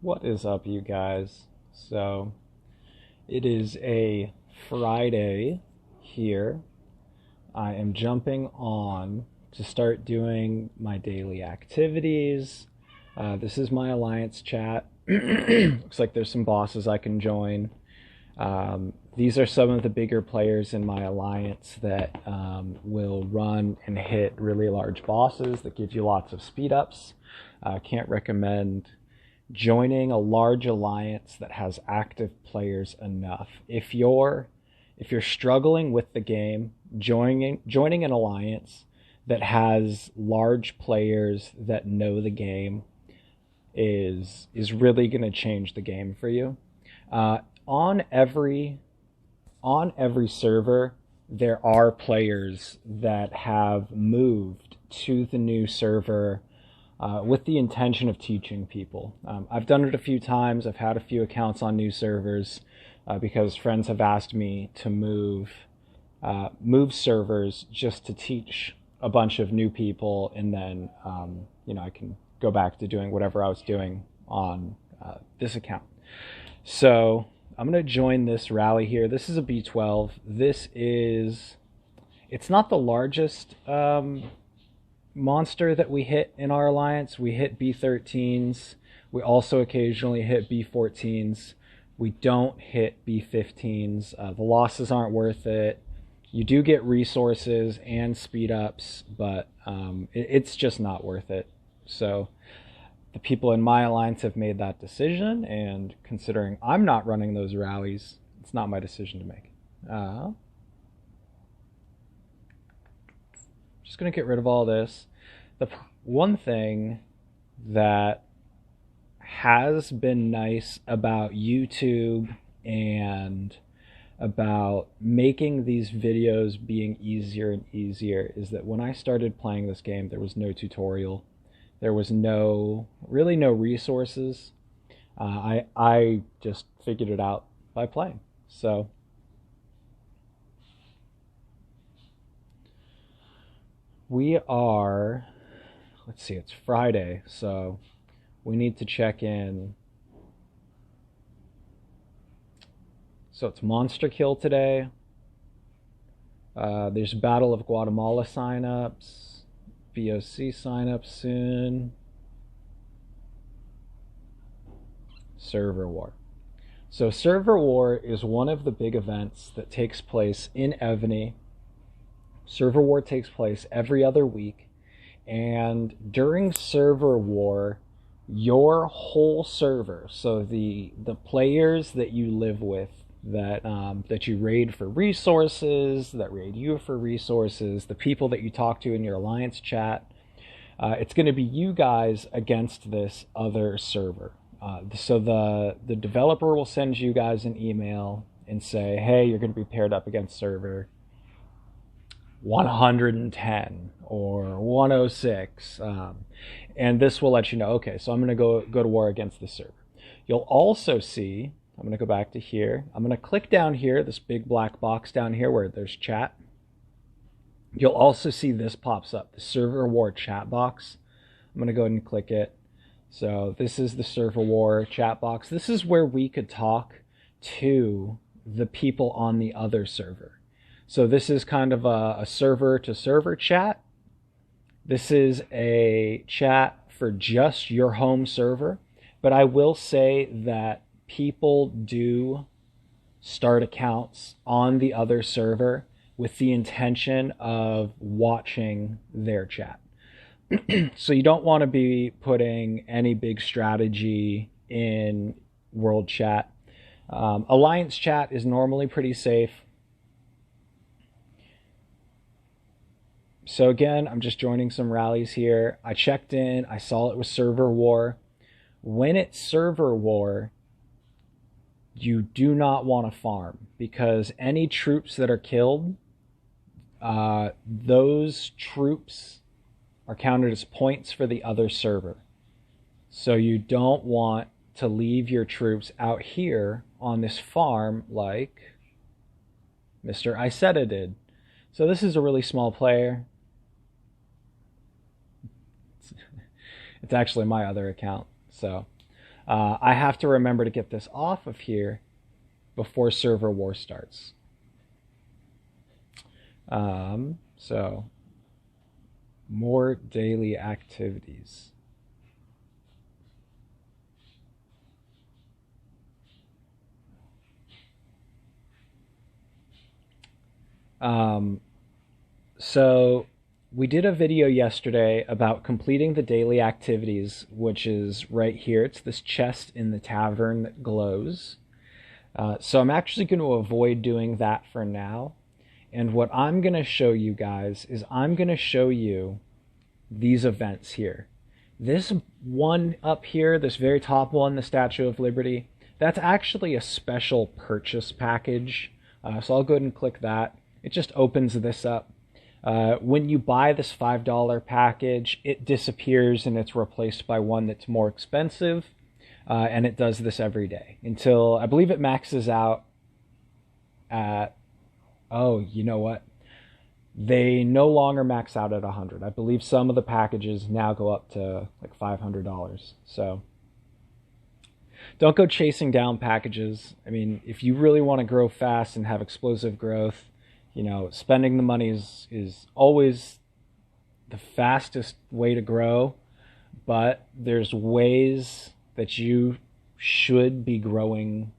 What is up, you guys? So, it is a Friday here. I am jumping on to start doing my daily activities. This is my alliance chat. Looks like there's some bosses I can join. These are some of the bigger players in my alliance that will run and hit really large bosses that give you lots of speed ups. Can't recommend joining a large alliance that has active players enough. If you're struggling with the game, joining an alliance that has large players that know the game is really going to change the game for you. On every server, there are players that have moved to the new server with the intention of teaching people. I've done it a few times. I've had a few accounts on new servers because friends have asked me to move servers just to teach a bunch of new people, and then I can go back to doing whatever I was doing on this account. So I'm going to join this rally here. This is a B12. It's not the largest monster that we hit in our alliance. We hit B13s. We also occasionally hit B14s. We don't hit B15s. The losses aren't worth it. You do get resources and speed ups, but it's just not worth it. So the people in my alliance have made that decision, and considering I'm not running those rallies, it's not my decision to make. Just going to get rid of all this. The one thing that has been nice about YouTube and about making these videos being easier and easier is that when I started playing this game, there was no tutorial. There was really no resources. I just figured it out by playing. So we are, let's see, it's Friday, so we need to check in. So it's Monster Kill today. There's Battle of Guatemala signups. VOC signups soon. Server War. So Server War is one of the big events that takes place in Evony. Server War takes place every other week, and during Server War, your whole server, so the players that you live with, that you raid for resources, that raid you for resources, the people that you talk to in your alliance chat, it's going to be you guys against this other server. So the developer will send you guys an email and say, hey, you're going to be paired up against server 110 or 106, and this will let you know, okay, so I'm going to go to war against this server. You'll also see, I'm going to go back to here, I'm going to click down here, this big black box down here where there's chat. You'll also see this pops up, the Server War chat box. I'm going to go ahead and click it. So this is the Server War chat box. This is where we could talk to the people on the other server. So this is kind of a server-to-server chat. This is a chat for just your home server. But I will say that people do start accounts on the other server with the intention of watching their chat. So you don't want to be putting any big strategy in world chat. Alliance chat is normally pretty safe. So again, I'm just joining some rallies here. I checked in. I saw it was Server War. When it's Server War, you do not want to farm, because any troops that are killed, those troops are counted as points for the other server. So you don't want to leave your troops out here on this farm like Mr. Isetta did. So this is a really small player. It's actually my other account. So I have to remember to get this off of here before server war starts. So more daily activities. So we did a video yesterday about completing the daily activities, which is right here. It's this chest in the tavern that glows. So I'm actually going to avoid doing that for now. And what I'm going to show you guys is I'm going to show you these events here. This one up here, this very top one, the Statue of Liberty, that's actually a special purchase package. So I'll go ahead and click that. It just opens this up. When you buy this $5 package, it disappears and it's replaced by one that's more expensive. And it does this every day until I believe it maxes out at, oh, you know what? They no longer max out at 100. I believe some of the packages now go up to like $500. So don't go chasing down packages. I mean, if you really want to grow fast and have explosive growth, you know, spending the money is always the fastest way to grow, but there's ways that you should be growing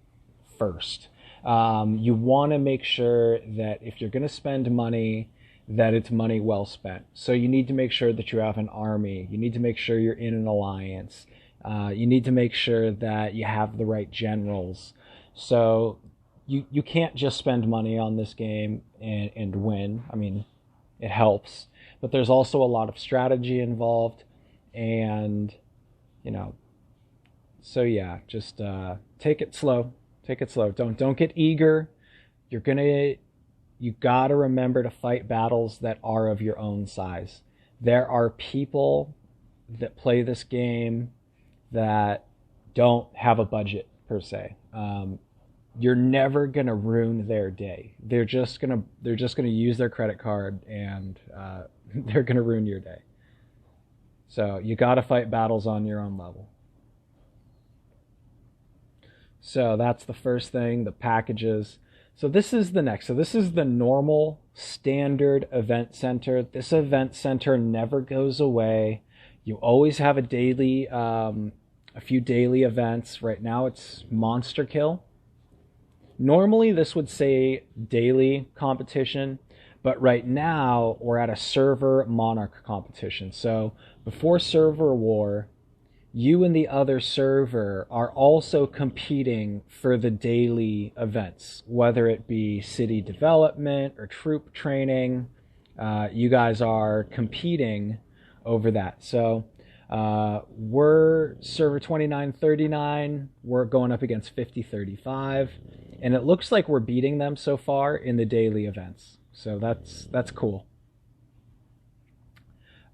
first. You want to make sure that if you're going to spend money, that it's money well spent. So you need to make sure that you have an army. You need to make sure you're in an alliance. You need to make sure that you have the right generals. So you can't just spend money on this game and win. I mean, it helps, but there's also a lot of strategy involved, and you know, so yeah, just take it slow. Take it slow. Don't get eager. You gotta remember to fight battles that are of your own size. There are people that play this game that don't have a budget per se. You're never gonna ruin their day. They're just gonna use their credit card and they're gonna ruin your day. So you gotta fight battles on your own level. So that's the first thing, the packages. So this is the next. So this is the normal standard event center. This event center never goes away. You always have a daily, a few daily events. Right now it's Monster Kill. Normally this would say daily competition, but right now we're at a server monarch competition. So before server war, you and the other server are also competing for the daily events, whether it be city development or troop training. You guys are competing over that. So we're server 2939. We're going up against 5035. And it looks like we're beating them so far in the daily events. So that's cool.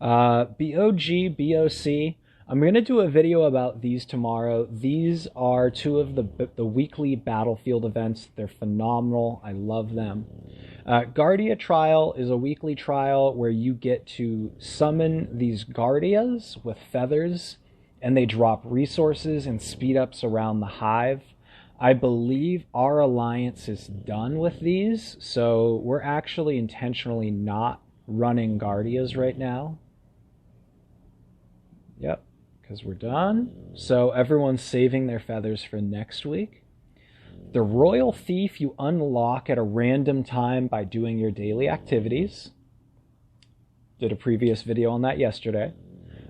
BOG, BOC. I'm going to do a video about these tomorrow. These are two of the weekly battlefield events. They're phenomenal. I love them. Guardia Trial is a weekly trial where you get to summon these Guardias with feathers, and they drop resources and speed-ups around the hive. I believe our alliance is done with these, so we're actually intentionally not running Guardias right now. Yep. Because we're done. So everyone's saving their feathers for next week. The Royal Thief you unlock at a random time by doing your daily activities. Did a previous video on that yesterday.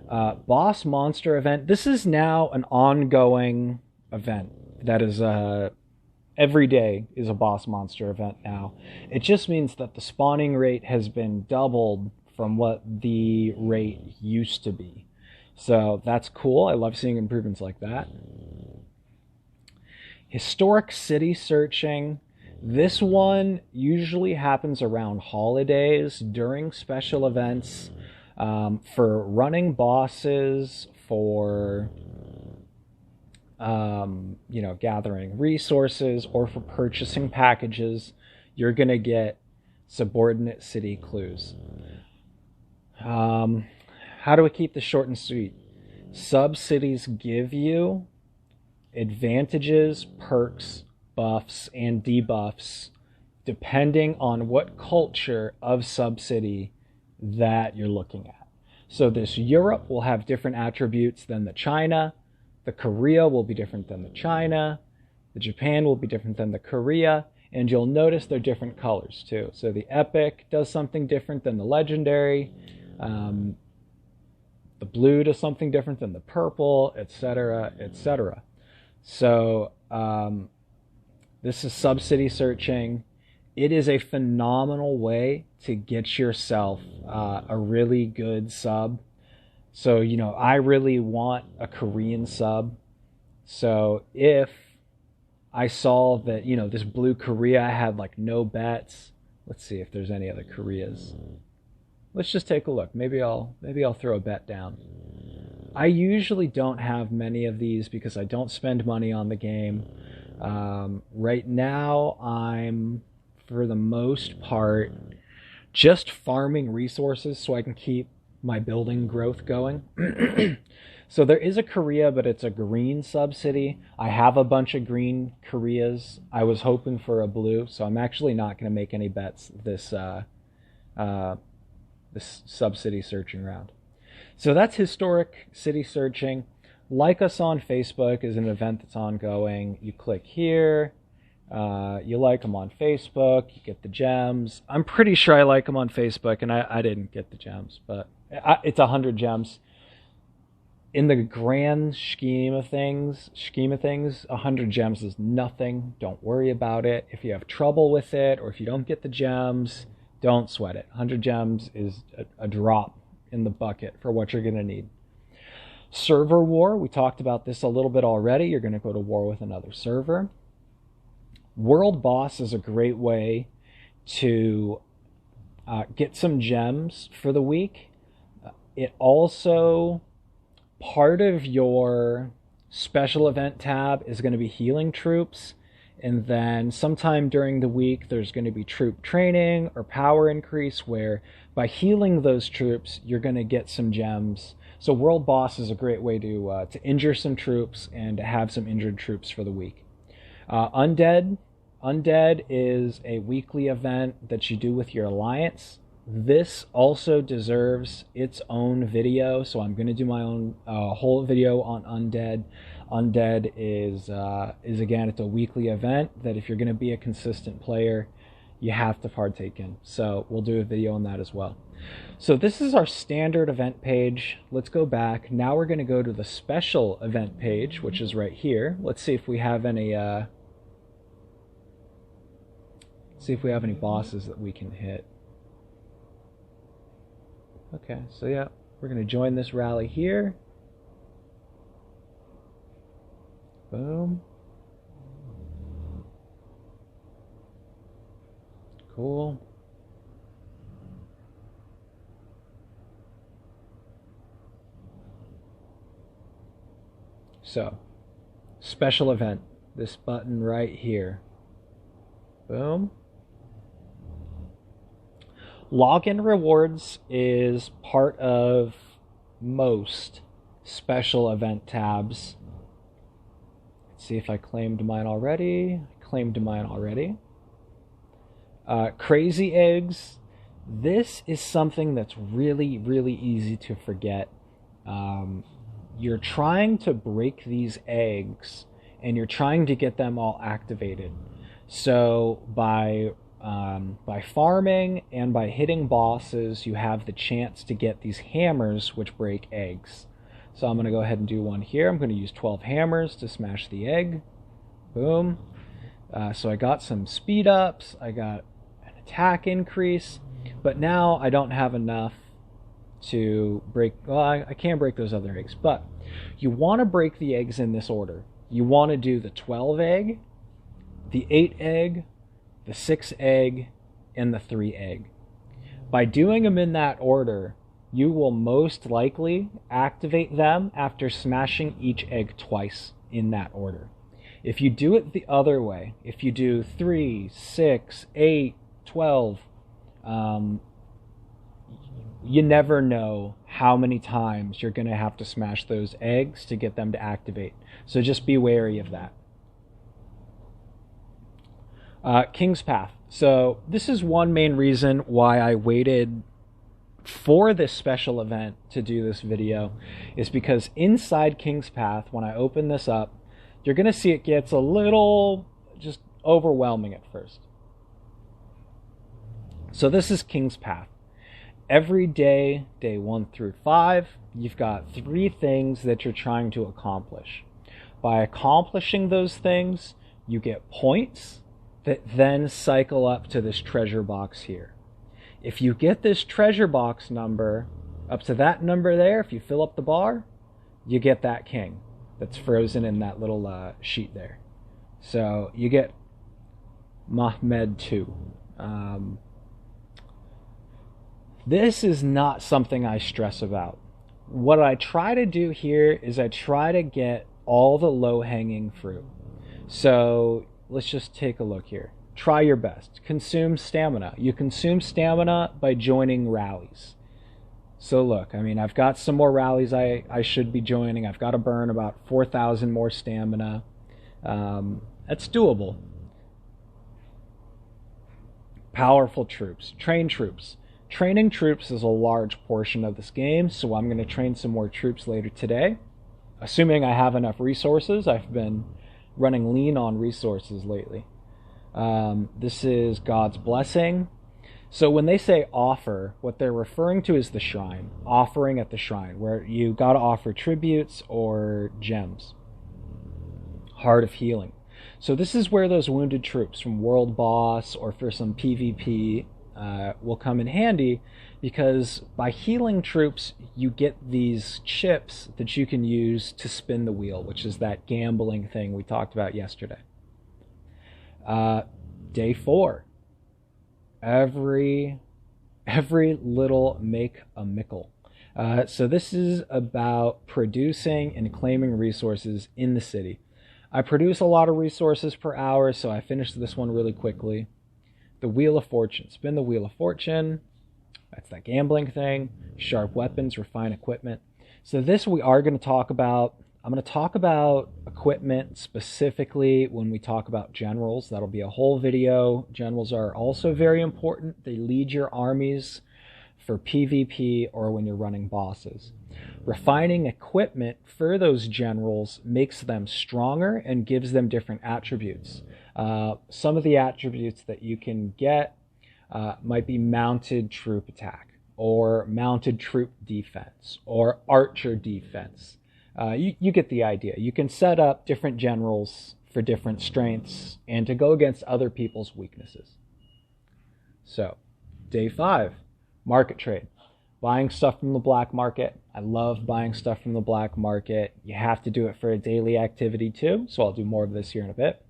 Boss Monster event. This is now an ongoing event. That is every day is a Boss Monster event now. It just means that the spawning rate has been doubled from what the rate used to be. So that's cool. I love seeing improvements like that. Historic city searching. This one usually happens around holidays, during special events, for running bosses, for gathering resources, or for purchasing packages. You're going to get subordinate city clues. How do we keep this short and sweet? Sub-cities give you advantages, perks, buffs, and debuffs depending on what culture of sub-city that you're looking at. So this Europe will have different attributes than the China. The Korea will be different than the China. The Japan will be different than the Korea. And you'll notice they're different colors too. So the epic does something different than the legendary. The blue does something different than the purple, etc., etc. So this is sub-city searching. It is a phenomenal way to get yourself a really good sub. So, you know, I really want a Korean sub. So if I saw that, you know, this blue Korea had like no bets. Let's see if there's any other Koreas. Let's just take a look. Maybe I'll throw a bet down. I usually don't have many of these because I don't spend money on the game. Right now, I'm, for the most part, just farming resources so I can keep my building growth going. So there is a Korea, but it's a green sub-city. I have a bunch of green Koreas. I was hoping for a blue, so I'm actually not going to make any bets this sub-city searching round. So that's historic city searching. Like us on Facebook is an event that's ongoing. You click here. You like them on Facebook. You get the gems. I'm pretty sure I like them on Facebook, and I didn't get the gems, but it's 100 gems. In the grand scheme of things, 100 gems is nothing. Don't worry about it. If you have trouble with it, or if you don't get the gems, don't sweat it. 100 gems is a drop in the bucket for what you're going to need. Server war, we talked about this a little bit already. You're going to go to war with another server. World boss is a great way to get some gems for the week. It also, part of your special event tab is going to be healing troops. And then sometime during the week, there's going to be troop training or power increase, where by healing those troops, you're going to get some gems. So World Boss is a great way to injure some troops and to have some injured troops for the week. Undead is a weekly event that you do with your alliance. This also deserves its own video, so I'm going to do my own whole video on Undead. Undead is again, it's a weekly event that if you're going to be a consistent player, you have to partake in. So we'll do a video on that as well. So this is our standard event page. Let's go back. Now we're going to go to the special event page, which is right here. Let's see if we have any bosses that we can hit. Okay, so yeah, we're going to join this rally here. Boom. Cool. So, special event. This button right here. Boom. Login rewards is part of most special event tabs. Let's see if I claimed mine already. Crazy eggs. This is something that's really, really easy to forget. You're trying to break these eggs, and you're trying to get them all activated. So by farming and by hitting bosses, you have the chance to get these hammers which break eggs. So I'm going to go ahead and do one here. I'm going to use 12 hammers to smash the egg. Boom. So I got some speed ups. I got an attack increase. But now I don't have enough to break... Well, I can't break those other eggs. But you want to break the eggs in this order. You want to do the 12 egg, the 8 egg, the 6 egg, and the 3 egg. By doing them in that order, you will most likely activate them after smashing each egg twice in that order. If you do it the other way, if you do 3, 6, 8, 12, you never know how many times you're going to have to smash those eggs to get them to activate. So just be wary of that. King's Path. So this is one main reason why I waited for this special event to do this video, is because inside King's Path, when I open this up, you're going to see it gets a little just overwhelming at first. So this is King's Path. Every day, day 1 through 5, you've got 3 things that you're trying to accomplish. By accomplishing those things, you get points that then cycle up to this treasure box here. If you get this treasure box number up to that number there, if you fill up the bar, you get that king that's frozen in that little sheet there. So you get Mahmed 2. This is not something I stress about. What I try to do here is I try to get all the low-hanging fruit. So let's just take a look here. Try your best. Consume stamina. You consume stamina by joining rallies. So look, I mean, I've got some more rallies I should be joining. I've got to burn about 4,000 more stamina. That's doable. Powerful troops. Train troops. Training troops is a large portion of this game, so I'm going to train some more troops later today. Assuming I have enough resources. I've been running lean on resources lately. This is God's Blessing. So when they say offer, what they're referring to is the shrine. Offering at the shrine, where you got to offer tributes or gems. Heart of Healing. So this is where those wounded troops from World Boss or for some PvP will come in handy, because by healing troops you get these chips that you can use to spin the wheel, which is that gambling thing we talked about yesterday. Day 4. Every little make a mickle. So this is about producing and claiming resources in the city. I produce a lot of resources per hour, so I finished this one really quickly. The Wheel of Fortune. Spin the Wheel of Fortune. That's that gambling thing. Sharp weapons, refine equipment. So this we are going to talk about. I'm going to talk about equipment specifically when we talk about generals. That'll be a whole video. Generals are also very important. They lead your armies for PvP or when you're running bosses. Refining equipment for those generals makes them stronger and gives them different attributes. Some of the attributes that you can get might be mounted troop attack, or mounted troop defense, or archer defense. You get the idea. You can set up different generals for different strengths and to go against other people's weaknesses. So, day 5, market trade. Buying stuff from the black market. I love buying stuff from the black market. You have to do it for a daily activity too, so I'll do more of this here in a bit.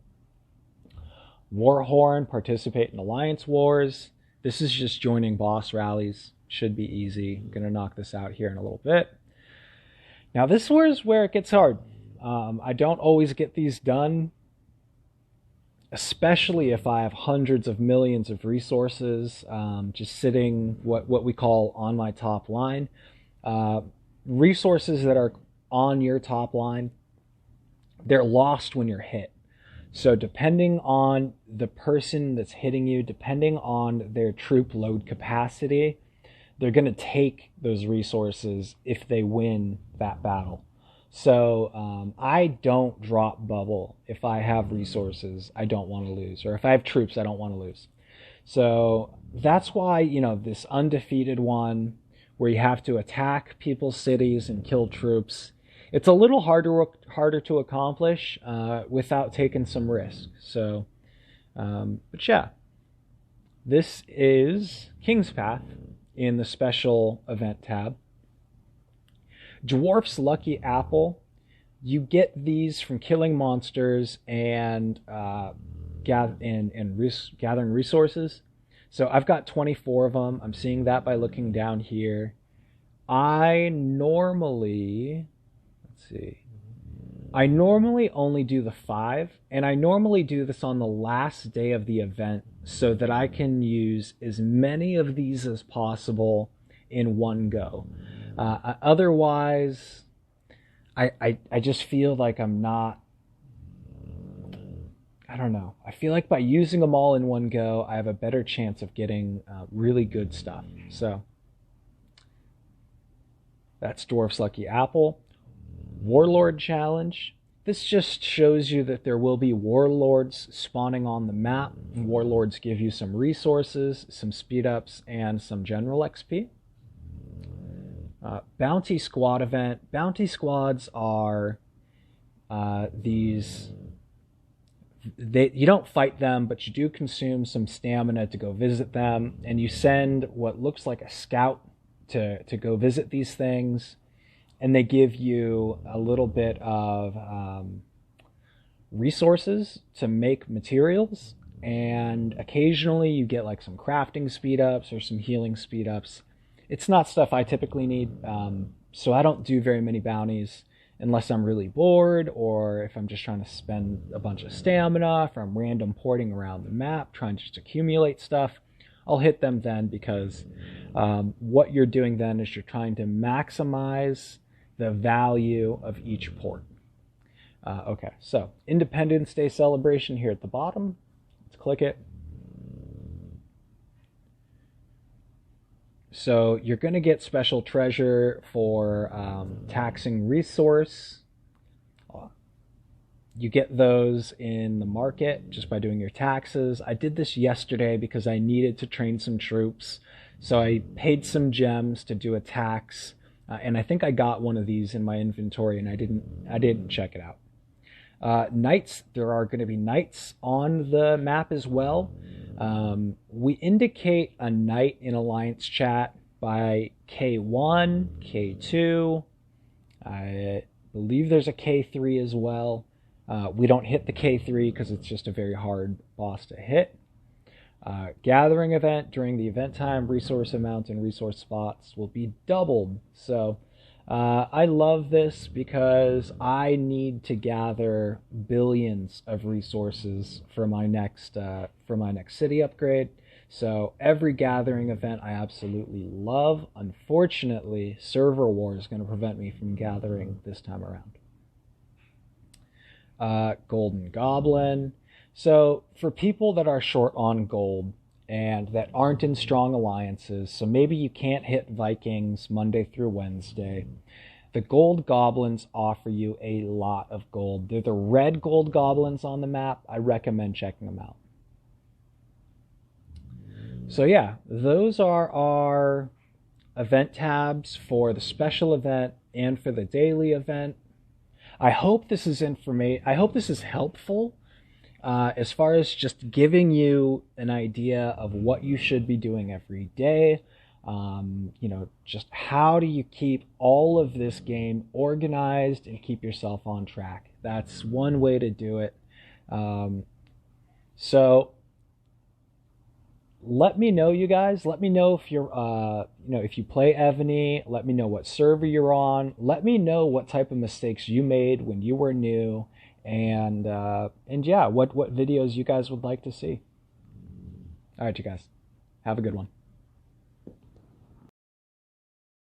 Warhorn, participate in alliance wars. This is just joining boss rallies. Should be easy. I'm going to knock this out here in a little bit. Now this is where it gets hard. I don't always get these done, especially if I have hundreds of millions of resources just sitting what we call on my top line. Resources that are on your top line, they're lost when you're hit. So depending on the person that's hitting you, depending on their troop load capacity, they're going to take those resources if they win that battle. So I don't drop bubble if I have resources I don't want to lose, or if I have troops I don't want to lose. So that's why, you know, this undefeated one where you have to attack people's cities and kill troops, it's a little harder to accomplish without taking some risk. So, but yeah, this is King's Path in the special event tab. Dwarfs Lucky Apple. You get these from killing monsters and gathering resources. So I've got 24 of them. I'm seeing that by looking down here. I normally only do the 5, and I normally do this on the last day of the event so that I can use as many of these as possible in one go. Otherwise, I just feel like I'm not, I don't know. I feel like by using them all in one go, I have a better chance of getting really good stuff. So that's Dwarf's Lucky Apple. Warlord Challenge. This just shows you that there will be warlords spawning on the map. Warlords give you some resources, some speed ups, and some general XP. Bounty Squad event. Bounty Squads are these... you don't fight them, but you do consume some stamina to go visit them, and you send what looks like a scout to go visit these things. And they give you a little bit of resources to make materials. And occasionally you get like some crafting speed ups or some healing speed ups. It's not stuff I typically need. So I don't do very many bounties unless I'm really bored, or if I'm just trying to spend a bunch of stamina, if I'm random porting around the map, trying to just accumulate stuff. I'll hit them then, because what you're doing then is you're trying to maximize the value of each port. Okay, so Independence Day celebration here at the bottom. Let's click it. So you're going to get special treasure for taxing resource. You get those in the market just by doing your taxes. I did this yesterday because I needed to train some troops. So I paid some gems to do a tax. And I think I got one of these in my inventory, and I didn't check it out. Knights, there are going to be knights on the map as well. We indicate a knight in Alliance chat by K1, K2. I believe there's a K3 as well. We don't hit the K3 because it's just a very hard boss to hit. Gathering event during the event time, resource amount and resource spots will be doubled. So I love this because I need to gather billions of resources for my next city upgrade. So every gathering event I absolutely love. Unfortunately, server war is going to prevent me from gathering this time around. Golden Goblin. So for people that are short on gold and that aren't in strong alliances, so maybe you can't hit Vikings Monday through Wednesday, the gold goblins offer you a lot of gold. They're the red gold goblins on the map. I recommend checking them out. So yeah, those are our event tabs for the special event and for the daily event. I hope this is helpful. As far as just giving you an idea of what you should be doing every day, just how do you keep all of this game organized and keep yourself on track. That's one way to do it. So let me know, you guys. Let me know if you're, if you play Evony. Let me know what server you're on. Let me know what type of mistakes you made when you were new. And yeah, what videos you guys would like to see. All right, you guys, have a good one.